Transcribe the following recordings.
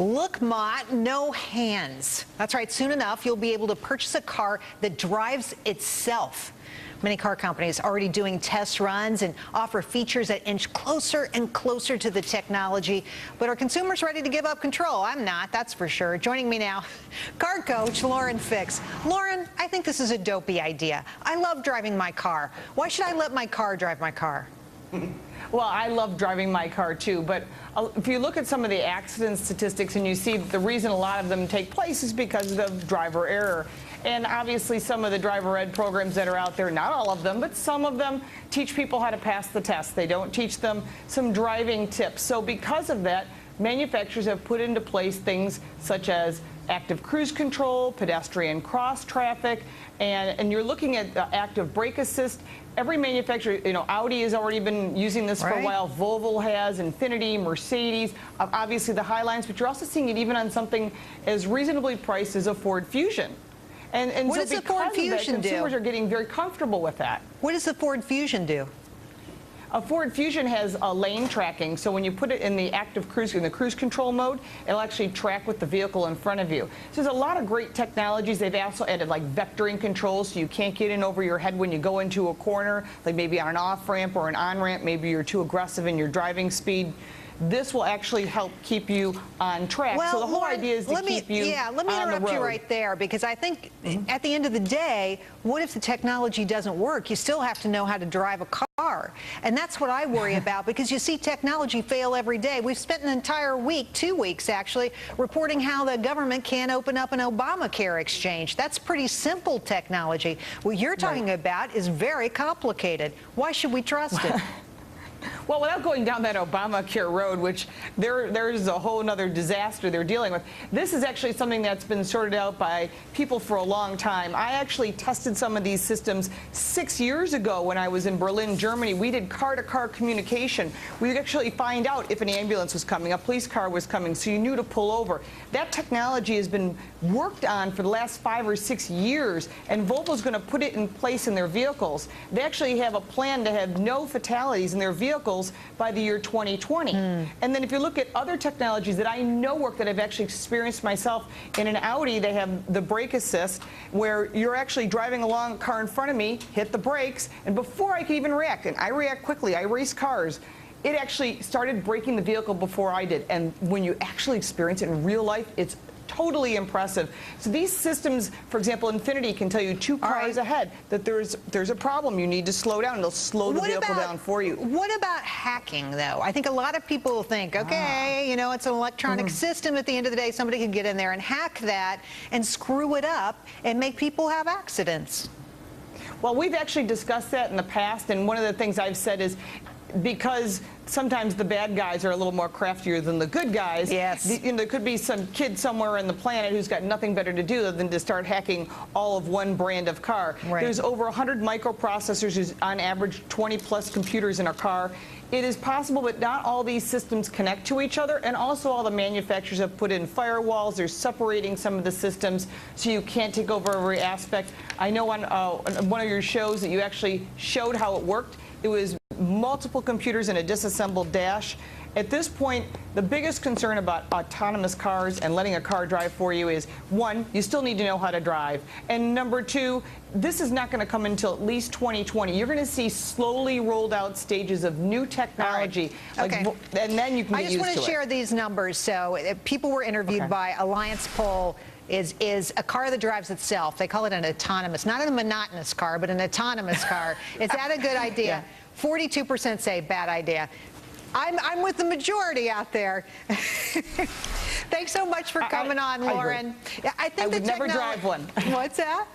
Look, Ma, no hands. That's right. Soon enough, you'll be able to purchase a car that drives itself. Many car companies are already doing test runs and offer features that inch closer and closer to the technology. But are consumers ready to give up control? I'm not, that's for sure. Joining me now, car coach Lauren Fix. Lauren, I think this is a dopey idea. I love driving my car. Why should I let my car drive my car? Well, I love driving my car too, but if you look at some of the accident statistics and you see that the reason a lot of them take place is because of driver error. And obviously some of the driver ed programs that are out there, not all of them, but some of them teach people how to pass the test. They don't teach them some driving tips. So because of that, manufacturers have put into place things such as active cruise control, pedestrian cross traffic, and you're looking at active brake assist. Every manufacturer, Audi has already been using this for a while. Volvo has, Infiniti, Mercedes, obviously the Highlines, but you're also seeing it even on something as reasonably priced as a Ford Fusion. And what so does the Ford Fusion do? Consumers are getting very comfortable with that. What does the Ford Fusion do? A Ford Fusion has lane tracking, so when you put it in the active cruise, in the cruise control mode, it'll actually track with the vehicle in front of you. So there's a lot of great technologies. They've also added like vectoring controls, so you can't get in over your head when you go into a corner, like maybe on an off-ramp or an on-ramp. Maybe you're too aggressive in your driving speed. This will actually help keep you on track. Well, so the whole Lauren, idea is to keep you let me interrupt you right there, because I think at the end of the day, what if the technology doesn't work? You still have to know how to drive a car. And that's what I worry about, because you see technology fail every day. We've spent an entire week, 2 weeks actually, reporting how the government can't open up an Obamacare exchange. That's pretty simple technology. What you're talking about is very complicated. Why should we trust it? Well, without going down that Obamacare road, which there's a whole other disaster they're dealing with, this is actually something that's been sorted out by people for a long time. I actually tested some of these systems 6 years ago when I was in Berlin, Germany. We did car-to-car communication. We could actually find out if an ambulance was coming, a police car was coming, so you knew to pull over. That technology has been worked on for the last 5 or 6 years, and Volvo's going to put it in place in their vehicles. They actually have a plan to have no fatalities in their vehicles by the year 2020. And then if you look at other technologies that I know work, that I've actually experienced myself, in an Audi they have the brake assist, where you're actually driving along, a car in front of me, hit the brakes, and before I can even react, and I react quickly, I race cars, it actually started braking the vehicle before I did. And when you actually experience it in real life, it's totally impressive. So these systems, for example, Infiniti can tell you 2 cars ahead that there's a problem. You need to slow down. They'll slow the vehicle down for you. What about hacking, though? I think a lot of people think, okay, it's an electronic system. At the end of the day, somebody can get in there and hack that and screw it up and make people have accidents. Well, we've actually discussed that in the past, and one of the things I've said is, because sometimes the bad guys are a little more craftier than the good guys. Yes. There could be some kid somewhere on the planet who's got nothing better to do than to start hacking all of one brand of car. There's over 100 microprocessors, there's on average 20+ computers in a car. It is possible, but not all these systems connect to each other, and also all the manufacturers have put in firewalls. They're separating some of the systems so you can't take over every aspect. I know on one of your shows that you actually showed how it worked. It was multiple computers in a disassembled dash. At this point, the biggest concern about autonomous cars and letting a car drive for you is, 1, you still need to know how to drive. And number 2, this is not going to come until at least 2020. You're going to see slowly rolled out stages of new technology. And then you can get used to it. I just want to share these numbers. So people were interviewed by Alliance Poll. Is a car that drives itself. They call it an autonomous, not a monotonous car, but an autonomous car. Is that a good idea? 42% say bad idea. I'm with the majority out there. Thanks so much for coming on, Lauren. I think I would never drive one. What's that?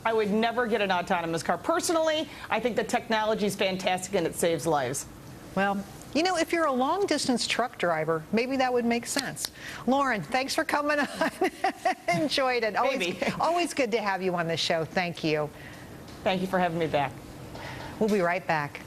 I would never get an autonomous car. Personally, I think the technology is fantastic and it saves lives. Well, if you're a long-distance truck driver, maybe that would make sense. Lauren, thanks for coming on. Enjoyed it. Always good to have you on the show. Thank you. Thank you for having me back. We'll be right back.